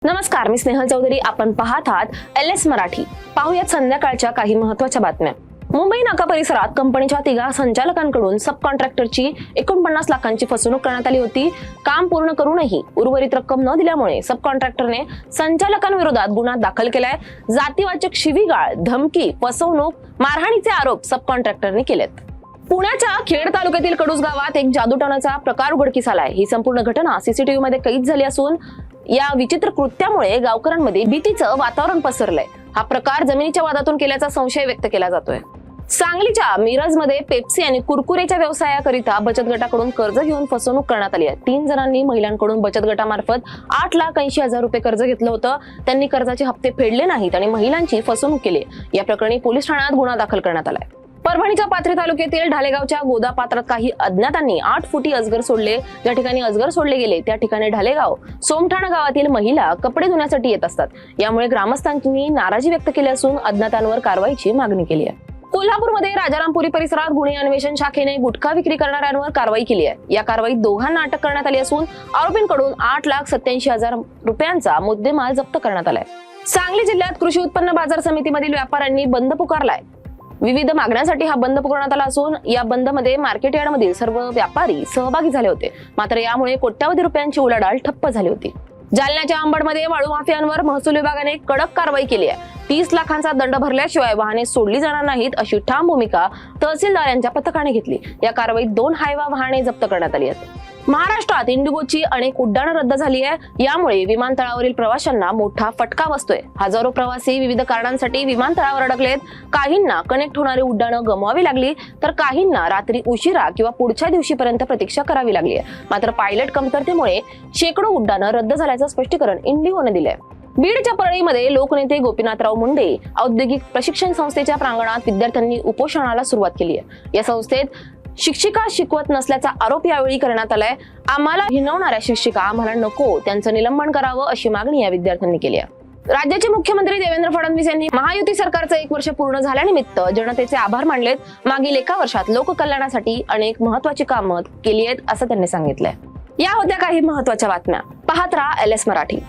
नमस्कार, मी स्नेहल चौधरी. आपण पाहत आहात LS मराठी. पाहूयात संध्याकाळच्या काही महत्त्वाच्या बातम्या. मुंबई नाका परिसरात कंपनीच्या 3 संचालकांकडून सब कॉन्ट्रॅक्टरची 49 लाखांची फसवणूक करण्यात आली होती. काम पूर्ण करूनही उर्वरित रक्कम न दिल्यामुळे सब कॉन्ट्रॅक्टरने संचालकांविरोधात गुन्हा दाखल केलाय. जातीवाचक शिवीगाळ, धमकी, फसवणूक, मारहाणीचे आरोप सब कॉन्ट्रॅक्टरने केलेत. पुण्याच्या खेड तालुक्यातील कडूस गावात एक जादूटोणाचा प्रकार उघडकीस आलाय. ही संपूर्ण घटना CCTV मध्ये कैद झाली असून या विचित्र कृत्यामुळे गावकऱ्यांमध्ये भीतीचं वातावरण पसरलंय. हा प्रकार जमिनीच्या वादातून केल्याचा संशय व्यक्त केला जातोय. सांगलीच्या मिरजमध्ये पेप्सी आणि कुरकुरेच्या व्यवसायाकरिता बचत गटाकडून कर्ज घेऊन फसवणूक करण्यात आली आहे. 3 जणांनी महिलांकडून बचत गटामार्फत 8,80,000 रुपये कर्ज घेतलं होतं. त्यांनी कर्जाचे हप्ते फेडले नाहीत आणि महिलांची फसवणूक केली. या प्रकरणी पोलीस ठाण्यात गुन्हा दाखल करण्यात आलाय. परभणीच्या पाथरी तालुक्यातील ढालेगावच्या गोदापात्रात काही अज्ञातांनी 8 फुटी अजगर सोडले. ज्या ठिकाणी अजगर सोडले गेले त्या ठिकाणी ढालेगाव सोमठाणा गावातील महिला कपडे धुण्यासाठी येत असतात. यामुळे ग्रामस्थांनी नाराजी व्यक्त केली असून अज्ञातांवर कारवाईची मागणी केली आहे. कोल्हापूरमध्ये राजारामपुरी परिसरात गुन्हे अन्वेषण शाखेने गुटखा विक्री करणाऱ्यांवर कारवाई केली आहे. या कारवाईत 2 अटक करण्यात आली असून आरोपींकडून 8,87,000 रुपयांचा मुद्देमाल जप्त करण्यात आलाय. सांगली जिल्ह्यात कृषी उत्पन्न बाजार समितीमधील व्यापाऱ्यांनी बंद पुकारलाय. विविध मागण्यांसाठी हा बंद पुकारण्यात आला असून या बंदमध्ये मार्केट यार्डमधील सर्व व्यापारी सहभागी झाले होते. मात्र यामुळे कोट्यावधी रुपयांची उलाढाल ठप्प झाली होती. जालन्याच्या अंबडमध्ये वाळू माफियांवर महसूल विभागाने कडक कारवाई केली आहे. 30 लाखांचा दंड भरल्याशिवाय वाहने सोडली जाणार नाहीत अशी ठाम भूमिका तहसीलदार यांच्या पथकाने घेतली. या कारवाईत 2 हायवा वाहने जप्त करण्यात आली आहेत. महाराष्ट्रात इंडिगोची अनेक उड्डाणं रद्द झाली आहे. यामुळे विमानतळावरील प्रवाशांना मोठा फटका बसतोय. हजारो प्रवासी विविध कारणांसाठी विमानतळावर अडकलेत. काहींना कनेक्ट होणारी उड्डाणं गमवावी लागली तर काहींना रात्री उशिरा किंवा पुढच्या दिवशीपर्यंत प्रतीक्षा करावी लागली आहे. मात्र पायलट कमतरतेमुळे शेकडो उड्डाणं रद्द झाल्याचं स्पष्टीकरण इंडिगोने दिलंय. बीडच्या परळीमध्ये लोकनेते गोपीनाथराव मुंडे औद्योगिक प्रशिक्षण संस्थेच्या प्रांगणात विद्यार्थ्यांनी उपोषणाला सुरुवात केली आहे. या संस्थेत शिक्षिका शिकवत नसल्याचा आरोप यावेळी करण्यात आलाय. आम्हाला हिणवणाऱ्या शिक्षिका आम्हाला नको, त्यांचं निलंबन करावं अशी मागणी या विद्यार्थ्यांनी केली आहे. राज्याचे मुख्यमंत्री देवेंद्र फडणवीस यांनी महायुती सरकारचं 1 वर्ष पूर्ण झाल्यानिमित्त जनतेचे आभार मानलेत. मागील 1 वर्षात लोककल्याणासाठी अनेक महत्त्वाची कामं केली आहेत असं त्यांनी सांगितलंय. या होत्या काही महत्त्वाच्या बातम्या. पाहत राहा LS मराठी.